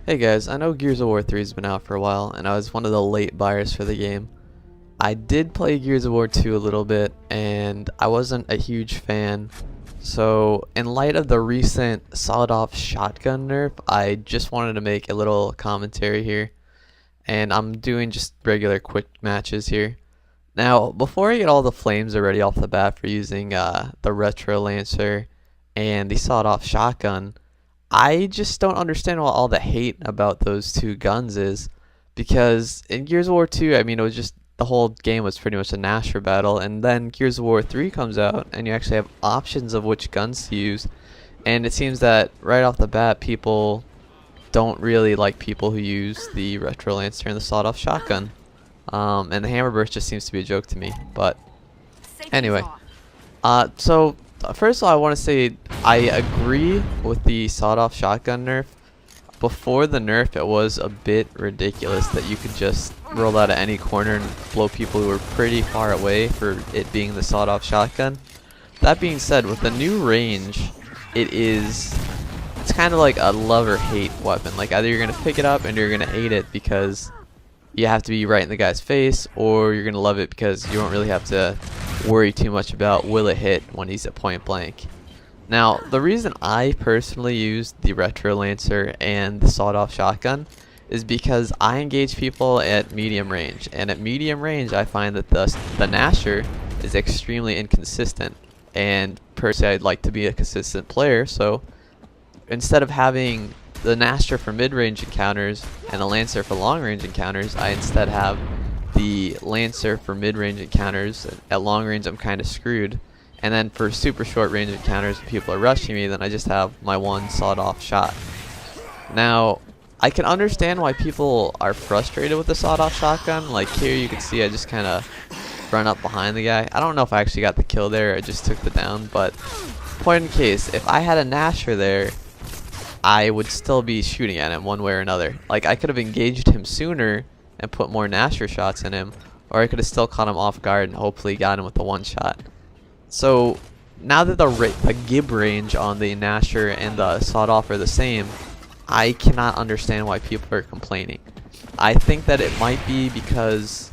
Hey guys, I know Gears of War 3 has been out for a while, and I was one of the late buyers for the game. I did play Gears of War 2 a little bit, and I wasn't a huge fan. So, in light of the recent sawed-off shotgun nerf, I just wanted to make a little commentary here. And I'm doing just regular quick matches here. Now, before I get all the flames already off the bat for using the Retro Lancer and the sawed-off shotgun, I just don't understand what all the hate about those two guns is, because in Gears of War 2, I mean, it was just the whole game was pretty much a Nasher battle, and then Gears of War 3 comes out, and you actually have options of which guns to use, and it seems that right off the bat, people don't really like people who use the Retro Lancer and the sawed-off shotgun, and the Hammer Burst just seems to be a joke to me. But anyway, so first of all, I want to say I agree with the sawed-off shotgun nerf. Before the nerf, it was a bit ridiculous that you could just roll out at any corner and blow people who were pretty far away for it being the sawed-off shotgun. That being said, with the new range, it's kind of like a love or hate weapon. Like, either you're going to pick it up and you're going to hate it because you have to be right in the guy's face, or you're going to love it because you don't really have to worry too much about will it hit when he's at point blank. Now, the reason I personally use the Retro Lancer and the sawed-off shotgun is because I engage people at medium range, and at medium range I find that the Nasher is extremely inconsistent, and personally I'd like to be a consistent player, so instead of having the Nasher for mid-range encounters and the Lancer for long-range encounters, I instead have the Lancer for mid-range encounters. At long range I'm kind of screwed, and then for super short range encounters, if people are rushing me, then I just have my one sawed-off shot. Now, I can understand why people are frustrated with the sawed-off shotgun. Like here you can see I just kind of run up behind the guy. I don't know if I actually got the kill there or I just took the down, but point in case, if I had a Nasher there, I would still be shooting at him one way or another. Like, I could have engaged him sooner and put more Nasher shots in him, or I could have still caught him off guard and hopefully got him with the one shot. So now that the gib range on the Nasher and the sawed-off are the same, I cannot understand why people are complaining. I think that it might be because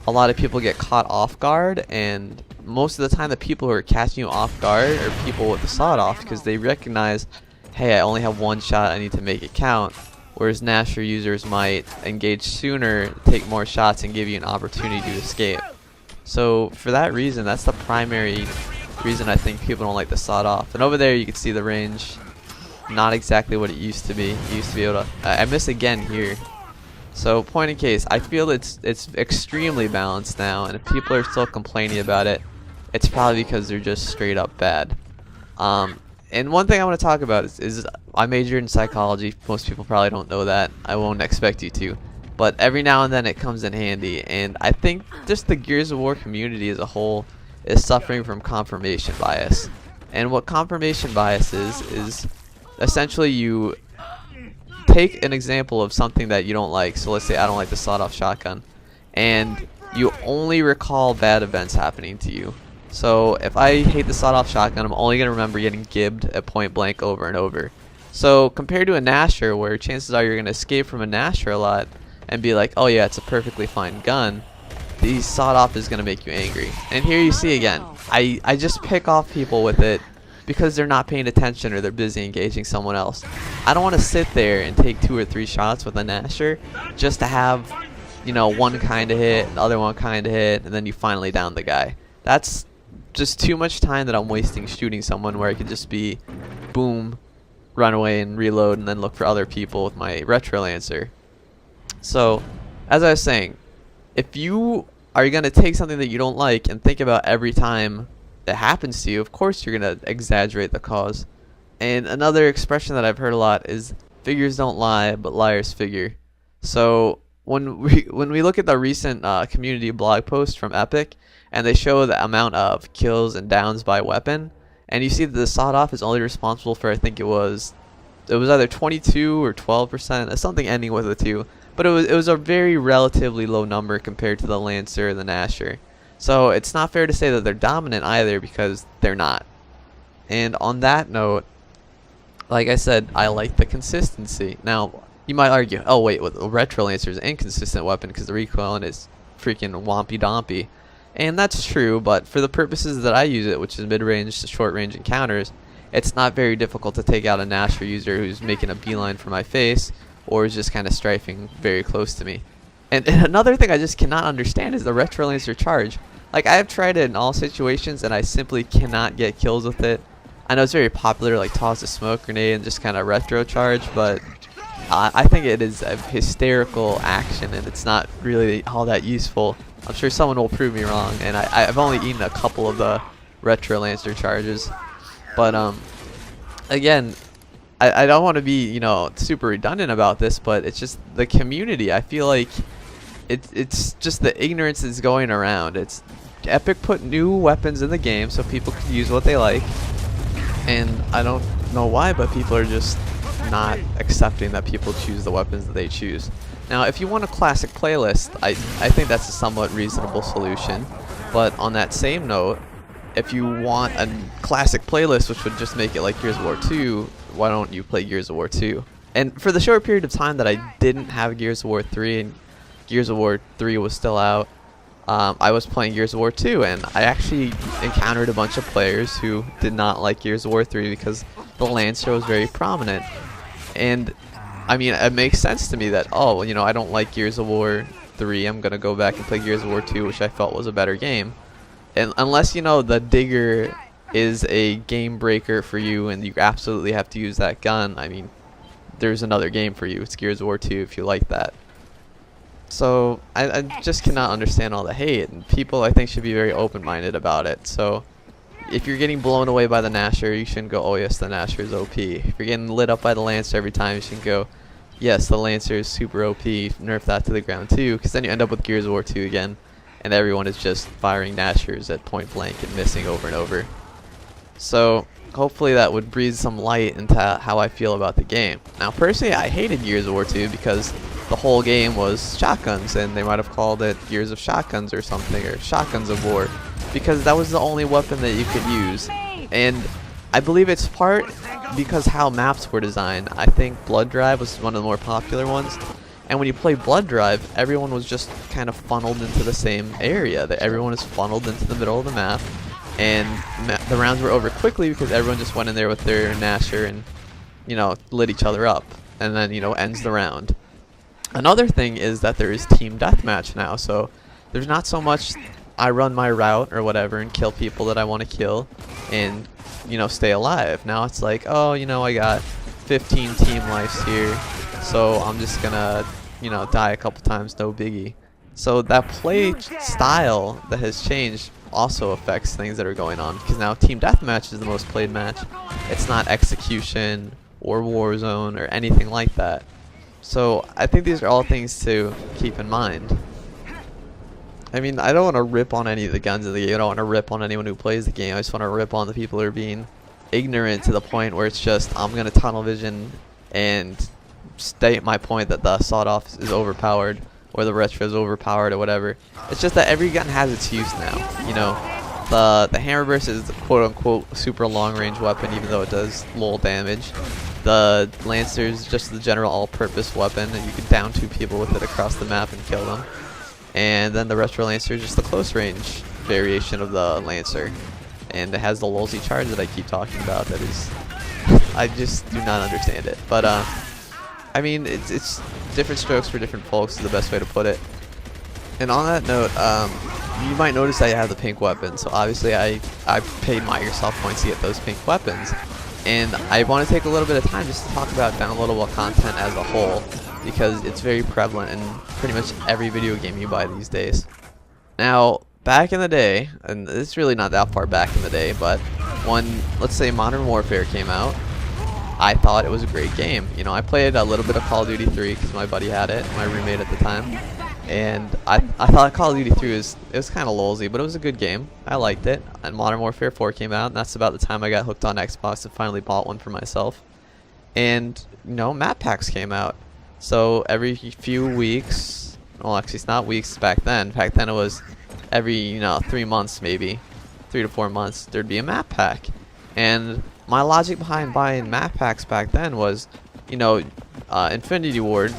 a lot of people get caught off guard, and most of the time the people who are catching you off guard are people with the sawed-off, because they recognize, hey, I only have one shot, I need to make it count. Whereas Nasher users might engage sooner, take more shots, and give you an opportunity to escape. So for that reason, that's the primary reason I think people don't like the sawed-off. And over there you can see the range, not exactly what it used to be. You used to be able to, I miss again here. So point in case, I feel it's extremely balanced now, and if people are still complaining about it, it's probably because they're just straight up bad. And one thing I want to talk about is I majored in psychology. Most people probably don't know that. I won't expect you to. But every now and then it comes in handy. And I think just the Gears of War community as a whole is suffering from confirmation bias. And what confirmation bias is essentially you take an example of something that you don't like. So let's say I don't like the sawed-off shotgun. And you only recall bad events happening to you. So if I hate the sawed-off shotgun, I'm only going to remember getting gibbed at point blank over and over. So compared to a Nasher, where chances are you're going to escape from a Nasher a lot and be like, oh yeah, it's a perfectly fine gun, the sawed-off is going to make you angry. And here you see again, I just pick off people with it because they're not paying attention or they're busy engaging someone else. I don't want to sit there and take 2 or 3 shots with a Nasher just to have, you know, one kind of hit, another one kind of hit, and then you finally down the guy. That's just too much time that I'm wasting shooting someone where I could just be boom, run away and reload and then look for other people with my Retro Lancer. So as I was saying, if you are going to take something that you don't like and think about every time that happens to you, of course you're going to exaggerate the cause. And another expression that I've heard a lot is figures don't lie but liars figure. So when we look at the recent community blog post from Epic, and they show the amount of kills and downs by weapon, and you see that the sawed-off is only responsible for, I think it was either 22 or 12%, something ending with a 2, but it was a very relatively low number compared to the Lancer and the Nasher. So it's not fair to say that they're dominant either, because they're not. And on that note, like I said, I like the consistency. Now, You might argue, oh wait, well, the Retro Lancer is an inconsistent weapon because the recoil on it is freaking wompy dompy. And that's true, but for the purposes that I use it, which is mid-range to short-range encounters, it's not very difficult to take out a Nasher user who's making a beeline for my face, or is just kind of strafing very close to me. And another thing I just cannot understand is the Retro Lancer charge. Like, I have tried it in all situations, and I simply cannot get kills with it. I know it's very popular, like toss a smoke grenade and just kind of retro charge, but I think it is a hysterical action, and it's not really all that useful. I'm sure someone will prove me wrong, and I've only eaten a couple of the Retro Lancer charges. But again, I don't want to be, you know, super redundant about this, but it's just the community. I feel like it's just the ignorance that's going around. It's Epic put new weapons in the game so people can use what they like, and I don't know why, but people are just not accepting that people choose the weapons that they choose. Now, if you want a classic playlist, I think that's a somewhat reasonable solution. But on that same note, if you want a classic playlist which would just make it like Gears of War 2, why don't you play Gears of War 2? And for the short period of time that I didn't have Gears of War 3 and Gears of War 3 was still out, I was playing Gears of War 2, and I actually encountered a bunch of players who did not like Gears of War 3 because the Lancer was very prominent. And I mean, it makes sense to me that, oh, you know, I don't like Gears of War 3, I'm gonna go back and play Gears of War 2, which I felt was a better game. And unless, you know, the Digger is a game breaker for you and you absolutely have to use that gun, I mean, there's another game for you. It's Gears of War 2 if you like that. So I just cannot understand all the hate, and people I think should be very open-minded about it. So if you're getting blown away by the Nasher, you shouldn't go, oh yes, the Nasher is OP. If you're getting lit up by the Lancer every time, you shouldn't go, yes, the Lancer is super OP, nerf that to the ground too, because then you end up with Gears of War 2 again, and everyone is just firing Nashers at point blank and missing over and over. So hopefully that would breathe some light into how I feel about the game. Now personally, I hated Gears of War 2 because the whole game was shotguns, and they might have called it Gears of Shotguns or something, or Shotguns of War, because that was the only weapon that you could use. And I believe it's part because how maps were designed. I think Blood Drive was one of the more popular ones, and when you play Blood Drive, everyone was just kind of funneled into the same area. That everyone is funneled into the middle of the map, and the rounds were over quickly because everyone just went in there with their Nasher and, you know, lit each other up, and then, you know, ends the round. Another thing is that there is team deathmatch now, so there's not so much I run my route or whatever and kill people that I want to kill and, you know, stay alive. Now it's like, oh, you know, I got 15 team lives here, so I'm just gonna, you know, die a couple times, no biggie. So that play style that has changed also affects things that are going on, because now team deathmatch is the most played match. It's not execution or Warzone or anything like that. So I think these are all things to keep in mind. I mean, I don't want to rip on any of the guns in the game. I don't want to rip on anyone who plays the game. I just want to rip on the people who are being ignorant to the point where it's just, I'm going to tunnel vision and state my point that the sawed-off is overpowered or the retro is overpowered or whatever. It's just that every gun has its use now. You know, the hammer burst is the quote-unquote super long-range weapon, even though it does little damage. The Lancer is just the general all-purpose weapon, and you can down 2 people with it across the map and kill them. And then the Retro Lancer is just the close-range variation of the Lancer, and it has the lulzy charge that I keep talking about. That is, I just do not understand it. But I mean, it's different strokes for different folks is the best way to put it. And on that note, you might notice I have the pink weapon. So obviously, I paid my yourself points to get those pink weapons. And I want to take a little bit of time just to talk about downloadable content as a whole, because it's very prevalent in pretty much every video game you buy these days. Now, back in the day, and it's really not that far back in the day, but when, let's say, Modern Warfare came out, I thought it was a great game. You know, I played a little bit of Call of Duty 3 because my buddy had it, my roommate at the time. And I thought Call of Duty 3 was kind of lulzy, but it was a good game. I liked it. And Modern Warfare 4 came out, and that's about the time I got hooked on Xbox and finally bought one for myself. And, you know, map packs came out. So every few weeks, well, actually it's not weeks back then. Back then it was every, you know, 3 months maybe, 3 to 4 months, there'd be a map pack. And my logic behind buying map packs back then was, you know, Infinity Ward,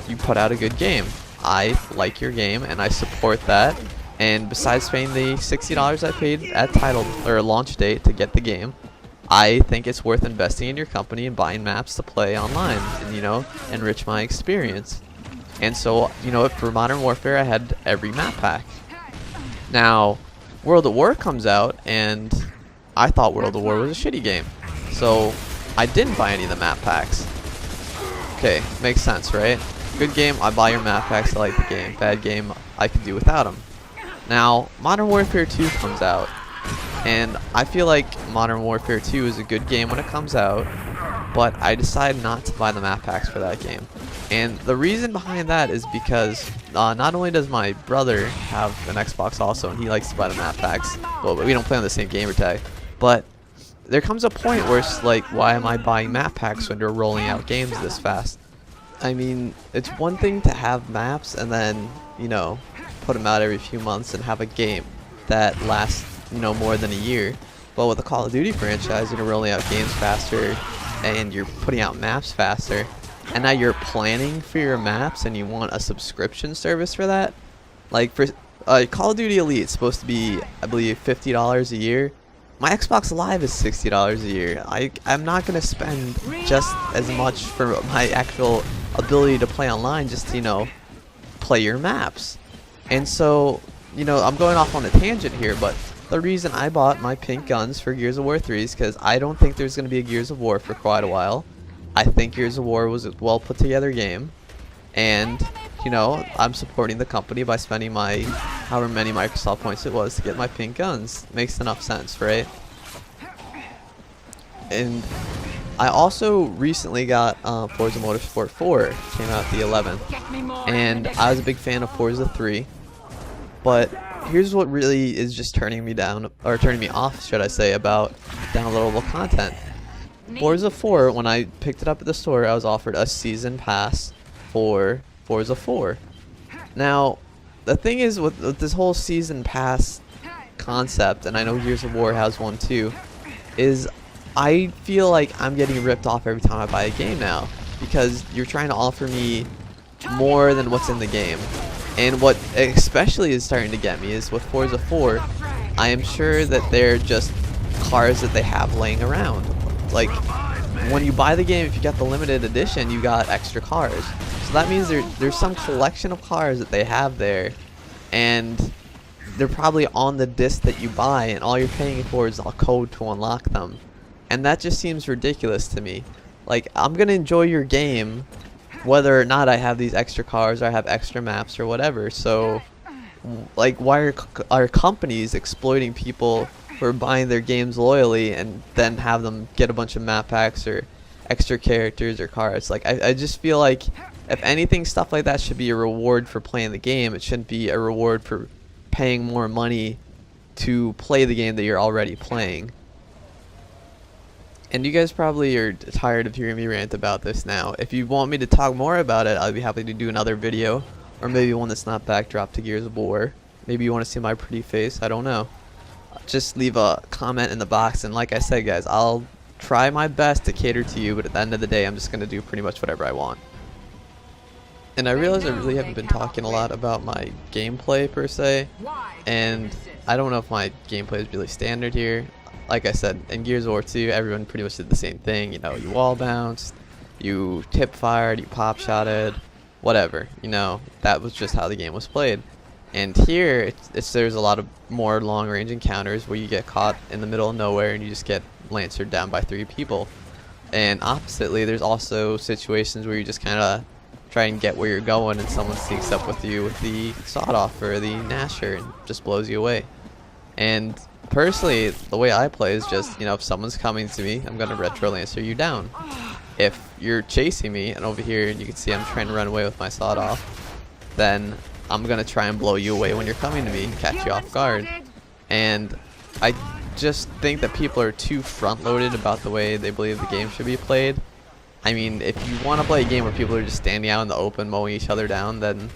you put out a good game. I like your game and I support that. And besides paying the $60 I paid at title or launch date to get the game, I think it's worth investing in your company and buying maps to play online and, you know, enrich my experience. And so, you know, for Modern Warfare, I had every map pack. Now, World at War comes out, and I thought World at War was a shitty game. So, I didn't buy any of the map packs. Okay, makes sense, right? Good game, I buy your map packs, I like the game. Bad game, I could do without them. Now, Modern Warfare 2 comes out, and I feel like Modern Warfare 2 is a good game when it comes out, but I decided not to buy the map packs for that game. And the reason behind that is because not only does my brother have an Xbox also, and he likes to buy the map packs, well, we don't play on the same gamer tag, but there comes a point where it's like, why am I buying map packs when they're rolling out games this fast? I mean, it's one thing to have maps and then, you know, put them out every few months and have a game that lasts, you know, more than a year. But with the Call of Duty franchise, you're rolling out games faster and you're putting out maps faster. And now you're planning for your maps and you want a subscription service for that? Like, for Call of Duty Elite is supposed to be, I believe, $50 a year. My Xbox Live is $60 a year. I'm not going to spend just as much for my actual ability to play online just to, you know, play your maps. And so, you know, I'm going off on a tangent here, but the reason I bought my pink guns for Gears of War 3 is because I don't think there's going to be a Gears of War for quite a while. I think Gears of War was a well put together game, and you know, I'm supporting the company by spending my however many Microsoft points it was to get my pink guns. Makes enough sense, right? And I also recently got Forza Motorsport 4, came out the 11th, and I was a big fan of Forza 3, but here's what really is just turning me down, or turning me off, should I say, about downloadable content. Forza 4, when I picked it up at the store, I was offered a season pass for Forza 4. Now, the thing is with this whole season pass concept, and I know Gears of War has one too, is I feel like I'm getting ripped off every time I buy a game now, because you're trying to offer me more than what's in the game. And what especially is starting to get me is with Forza 4, I am sure that they're just cars that they have laying around. Like, when you buy the game, if you get the limited edition, you got extra cars. So that means there's some collection of cars that they have there, and they're probably on the disc that you buy, and all you're paying for is a code to unlock them. And that just seems ridiculous to me. Like, I'm gonna enjoy your game whether or not I have these extra cars or I have extra maps or whatever. So, like, why are companies exploiting people for buying their games loyally and then have them get a bunch of map packs or extra characters or cars? Like, I just feel like, if anything, stuff like that should be a reward for playing the game. It shouldn't be a reward for paying more money to play the game that you're already playing. And you guys probably are tired of hearing me rant about this now. If you want me to talk more about it, I'd be happy to do another video, or maybe one that's not backdrop to Gears of War. Maybe you want to see my pretty face, I don't know. Just leave a comment in the box, and like I said, guys, I'll try my best to cater to you, but at the end of the day, I'm just going to do pretty much whatever I want. And I realize I really haven't been talking a lot about my gameplay per se, and I don't know if my gameplay is really standard here. Like I said, in Gears of War 2, everyone pretty much did the same thing. You know, you wall bounced, you tip fired, you pop shotted, whatever. You know, that was just how the game was played. And here, there's a lot of more long-range encounters where you get caught in the middle of nowhere and you just get lancered down by 3 people. And oppositely, there's also situations where you just kind of try and get where you're going and someone sneaks up with you with the sawed-off or the Gnasher and just blows you away. And personally, the way I play is just, you know, if someone's coming to me, I'm going to retro lancer you down. If you're chasing me, and over here you can see I'm trying to run away with my sawed-off, then I'm going to try and blow you away when you're coming to me and catch you off guard. And I just think that people are too front-loaded about the way they believe the game should be played. I mean, if you want to play a game where people are just standing out in the open mowing each other down, then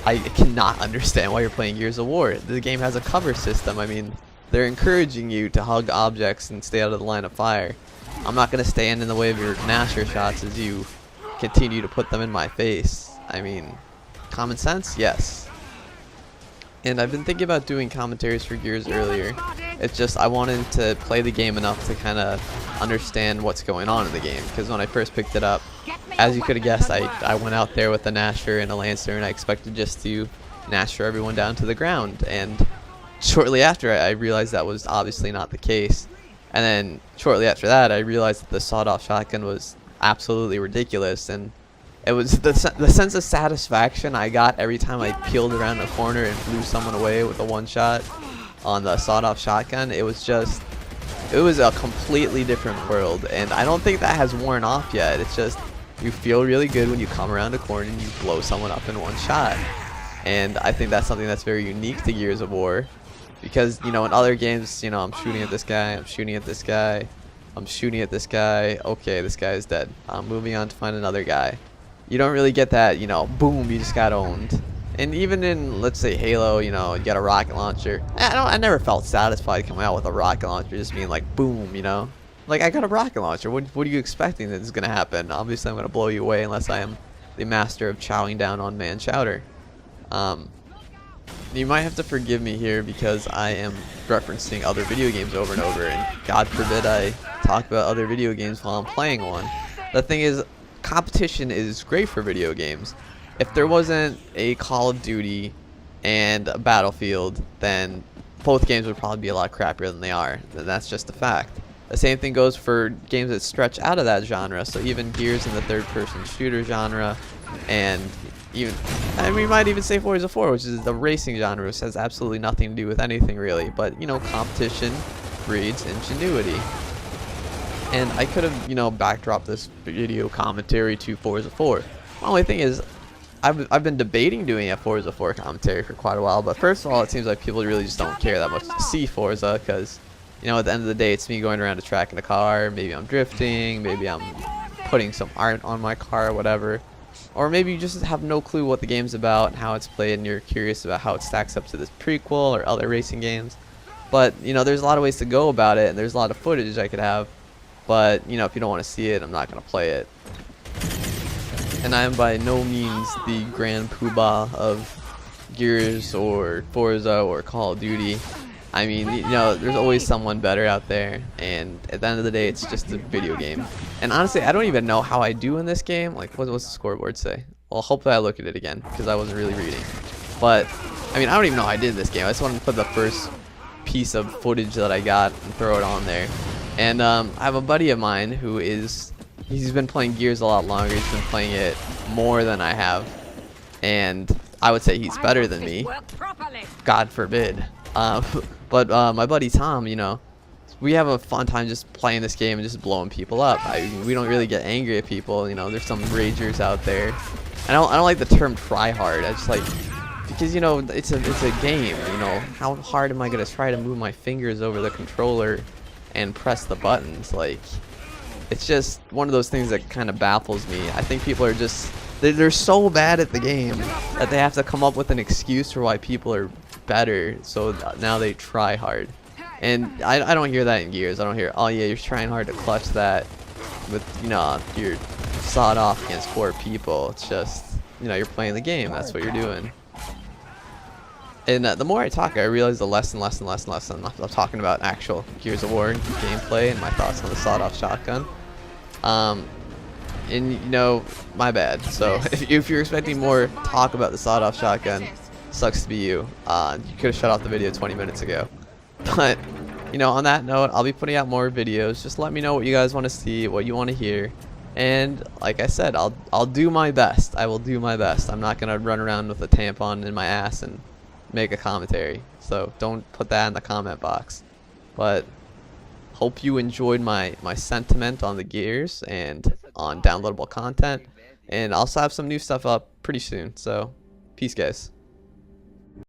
I cannot understand why you're playing Gears of War. The game has a cover system. I mean, they're encouraging you to hug objects and stay out of the line of fire. I'm not going to stand in the way of your Gnasher shots as you continue to put them in my face. I mean, common sense? Yes. And I've been thinking about doing commentaries for Gears earlier. It's just I wanted to play the game enough to kind of understand what's going on in the game. Because when I first picked it up, as you could have guessed, I went out there with a Nasher and a Lancer, and I expected just to Nasher everyone down to the ground. And shortly after, I realized that was obviously not the case. And then shortly after that, I realized that the sawed-off shotgun was absolutely ridiculous. And it was the sense of satisfaction I got every time I peeled around a corner and blew someone away with a one-shot on the sawed-off shotgun. It was a completely different world, and I don't think that has worn off yet. It's just you feel really good when you come around a corner and you blow someone up in one shot. And I think that's something that's very unique to Gears of War, because, you know, in other games, you know, I'm shooting at this guy, I'm shooting at this guy, I'm shooting at this guy, okay, this guy is dead, I'm moving on to find another guy. You don't really get that, you know, boom, you just got owned. And even in, let's say, Halo, you know, you got a rocket launcher. I never felt satisfied coming out with a rocket launcher, just being like, boom, you know. Like, I got a rocket launcher. What are you expecting that is going to happen? Obviously, I'm going to blow you away unless I am the master of chowing down on man chowder. You might have to forgive me here because I am referencing other video games over and over. And God forbid I talk about other video games while I'm playing one. The thing is, competition is great for video games. If there wasn't a Call of Duty and a Battlefield, then both games would probably be a lot crappier than they are. And that's just a fact. The same thing goes for games that stretch out of that genre. So even Gears in the third-person shooter genre, and even, I mean, we might even say Forza 4, which is the racing genre, which has absolutely nothing to do with anything really. But, you know, competition breeds ingenuity. And I could have, you know, backdropped this video commentary to Forza 4. The only thing is, I've been debating doing a Forza 4 commentary for quite a while, but first of all, it seems like people really just don't care that much to see Forza, because, you know, at the end of the day, it's me going around a track in a car. Maybe I'm drifting, maybe I'm putting some art on my car, whatever. Or maybe you just have no clue what the game's about and how it's played, and you're curious about how it stacks up to this prequel or other racing games. But, you know, there's a lot of ways to go about it, and there's a lot of footage I could have. But, you know, if you don't want to see it, I'm not going to play it. And I am by no means the grand poobah of Gears or Forza or Call of Duty. I mean, you know, there's always someone better out there, and at the end of the day, it's just a video game. And honestly, I don't even know how I do in this game. Like, what's the scoreboard say? Well, hopefully I look at it again, because I wasn't really reading. But, I mean, I don't even know how I did in this game. I just wanted to put the first piece of footage that I got and throw it on there. And I have a buddy of mine who he's been playing Gears a lot longer. He's been playing it more than I have, and I would say he's better than me. God forbid. But my buddy Tom, you know, we have a fun time just playing this game and just blowing people up. We don't really get angry at people. You know, there's some ragers out there. I don't like the term try hard. I just like, because, you know, it's a game. You know, how hard am I gonna try to move my fingers over the controller and press the buttons? Like, it's just one of those things that kind of baffles me. I think people are just, they're so bad at the game that they have to come up with an excuse for why people are better, so now they try hard. And I don't hear that in Gears. I don't hear, oh yeah, you're trying hard to clutch that with, you know, you're sawed off against 4 people. It's just, you know, you're playing the game. That's what you're doing. And the more I talk, I realize the less and less I'm talking about actual Gears of War gameplay and my thoughts on the sawed-off shotgun. And, you know, my bad. So if you're expecting more talk about the sawed-off shotgun, sucks to be you. You could have shut off the video 20 minutes ago. But, you know, on that note, I'll be putting out more videos. Just let me know what you guys want to see, what you want to hear. And like I said, I'll do my best. I will do my best. I'm not gonna run around with a tampon in my ass and make a commentary. So don't put that in the comment box. But hope you enjoyed my sentiment on the Gears and on downloadable content. And I'll also have some new stuff up pretty soon. So peace, guys.